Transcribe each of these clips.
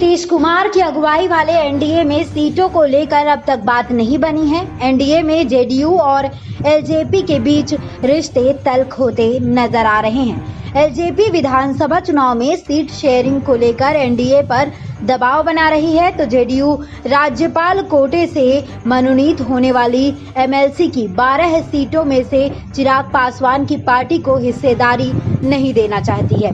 नीतीश कुमार की अगुवाई वाले एनडीए में सीटों को लेकर अब तक बात नहीं बनी है। एनडीए में जेडीयू और एलजेपी के बीच रिश्ते तल्ख होते नजर आ रहे हैं। एलजेपी विधानसभा चुनाव में सीट शेयरिंग को लेकर एनडीए पर दबाव बना रही है, तो जेडीयू राज्यपाल कोटे से मनोनीत होने वाली एमएलसी की 12 सीटों में से चिराग पासवान की पार्टी को हिस्सेदारी नहीं देना चाहती है।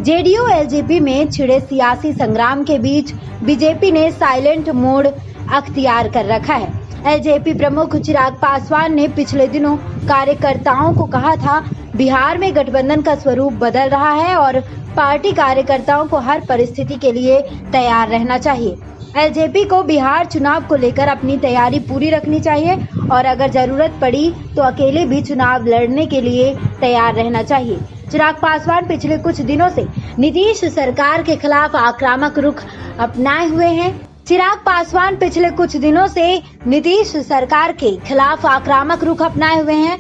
जेडीयू एलजेपी में छिड़े सियासी संग्राम के बीच बीजेपी ने साइलेंट मोड अख्तियार कर रखा है। एलजेपी प्रमुख चिराग पासवान ने पिछले दिनों कार्यकर्ताओं को कहा था, बिहार में गठबंधन का स्वरूप बदल रहा है और पार्टी कार्यकर्ताओं को हर परिस्थिति के लिए तैयार रहना चाहिए। एलजेपी को बिहार चुनाव को लेकर अपनी तैयारी पूरी रखनी चाहिए और अगर जरूरत पड़ी तो अकेले भी चुनाव लड़ने के लिए तैयार रहना चाहिए। चिराग पासवान पिछले कुछ दिनों से नीतीश सरकार के खिलाफ आक्रामक रुख अपनाए हुए हैं। चिराग पासवान पिछले कुछ दिनों से नीतीश सरकार के खिलाफ आक्रामक रुख अपनाए हुए हैं।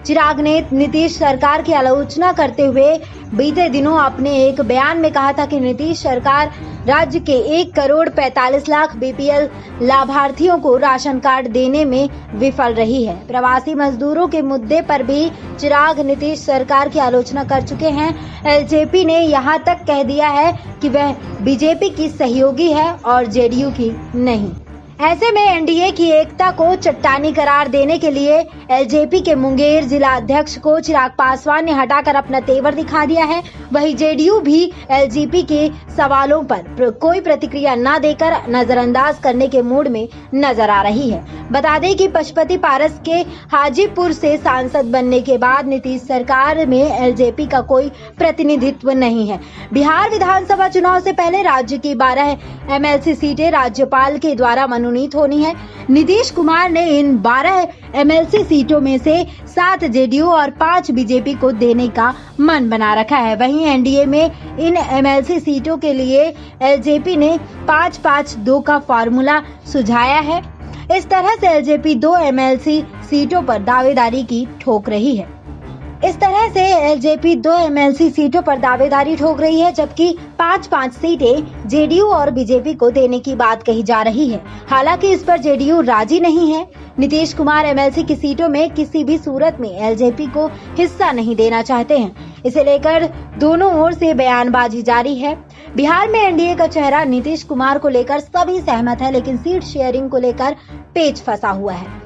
चिराग ने नीतीश सरकार की आलोचना करते हुए बीते दिनों अपने एक बयान में कहा था कि नीतीश सरकार राज्य के 1,45,00,000 बीपीएल लाभार्थियों को राशन कार्ड देने में विफल रही है। प्रवासी मजदूरों के मुद्दे पर भी चिराग नीतीश सरकार की आलोचना कर चुके हैं। एलजेपी ने यहां तक कह दिया है कि वह बीजेपी की सहयोगी है और जेडीयू की नहीं। ऐसे में एनडीए की एकता को चट्टानी करार देने के लिए एलजेपी के मुंगेर जिला अध्यक्ष को चिराग पासवान ने हटाकर अपना तेवर दिखा दिया है। वहीं जेडीयू भी एलजेपी के सवालों पर कोई प्रतिक्रिया न देकर नजरअंदाज करने के मूड में नजर आ रही है। बता दें कि पशुपति पारस के हाजीपुर से सांसद बनने के बाद नीतीश सरकार में एलजेपी का कोई प्रतिनिधित्व नहीं है। बिहार विधानसभा चुनाव से पहले राज्य की 12 एमएलसी सीटें राज्यपाल के द्वारा मनोनीत होनी है। नीतीश कुमार ने इन 12 एमएलसी सीटों में से 7 जेडीयू और 5 बीजेपी को देने का मन बना रखा है। वहीं एनडीए में इन एमएलसी सीटों के लिए एलजेपी ने 5-5-2 का फॉर्मूला सुझाया है। इस तरह से एलजेपी 2 एमएलसी सीटों पर दावेदारी की ठोक रही है। जबकि 5-5 सीटें जेडीयू और बीजेपी को देने की बात कही जा रही है। हालांकि इस पर जेडीयू राजी नहीं है। नीतीश कुमार एमएलसी की सीटों में किसी भी सूरत में एलजेपी को हिस्सा नहीं देना चाहते हैं। इसे लेकर दोनों ओर से बयानबाजी जारी है। बिहार में एनडीए का चेहरा नीतीश कुमार को लेकर सभी सहमत है, लेकिन सीट शेयरिंग को लेकर पेच फंसा हुआ है।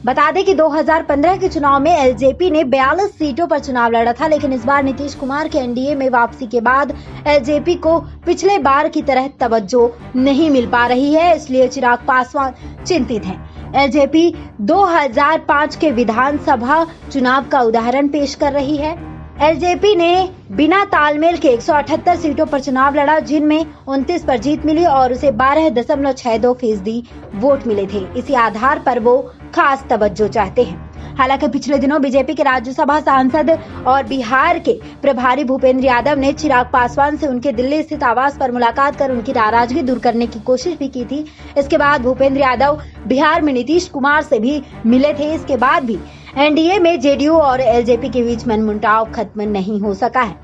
बता दें कि 2015 के चुनाव में एलजेपी ने 42 सीटों पर चुनाव लड़ा था, लेकिन इस बार नीतीश कुमार के एनडीए में वापसी के बाद एलजेपी को पिछले बार की तरह तवज्जो नहीं मिल पा रही है। इसलिए चिराग पासवान चिंतित हैं। एलजेपी 2005 के विधानसभा चुनाव का उदाहरण पेश कर रही है। एलजेपी ने बिना तालमेल के 178 सीटों पर चुनाव लड़ा, जिनमें 29 पर जीत मिली और उसे 12.62% वोट मिले थे। इसी आधार पर वो खास तवज्जो चाहते हैं। हालांकि पिछले दिनों बीजेपी के राज्यसभा सांसद और बिहार के प्रभारी भूपेंद्र यादव ने चिराग पासवान से उनके दिल्ली स्थित आवास पर मुलाकात कर उनकी नाराजगी दूर करने की कोशिश भी की थी। इसके बाद भूपेंद्र यादव बिहार में नीतीश कुमार से भी मिले थे। इसके बाद भी एनडीए में जेडीयू और एलजेपी के बीच मनमुटाव खत्म नहीं हो सका है।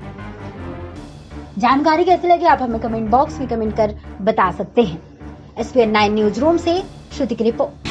जानकारी कैसी लगी आप हमें कमेंट बॉक्स में कमेंट कर बता सकते हैं। SPN 9 न्यूज रूम से श्रुति की रिपोर्ट।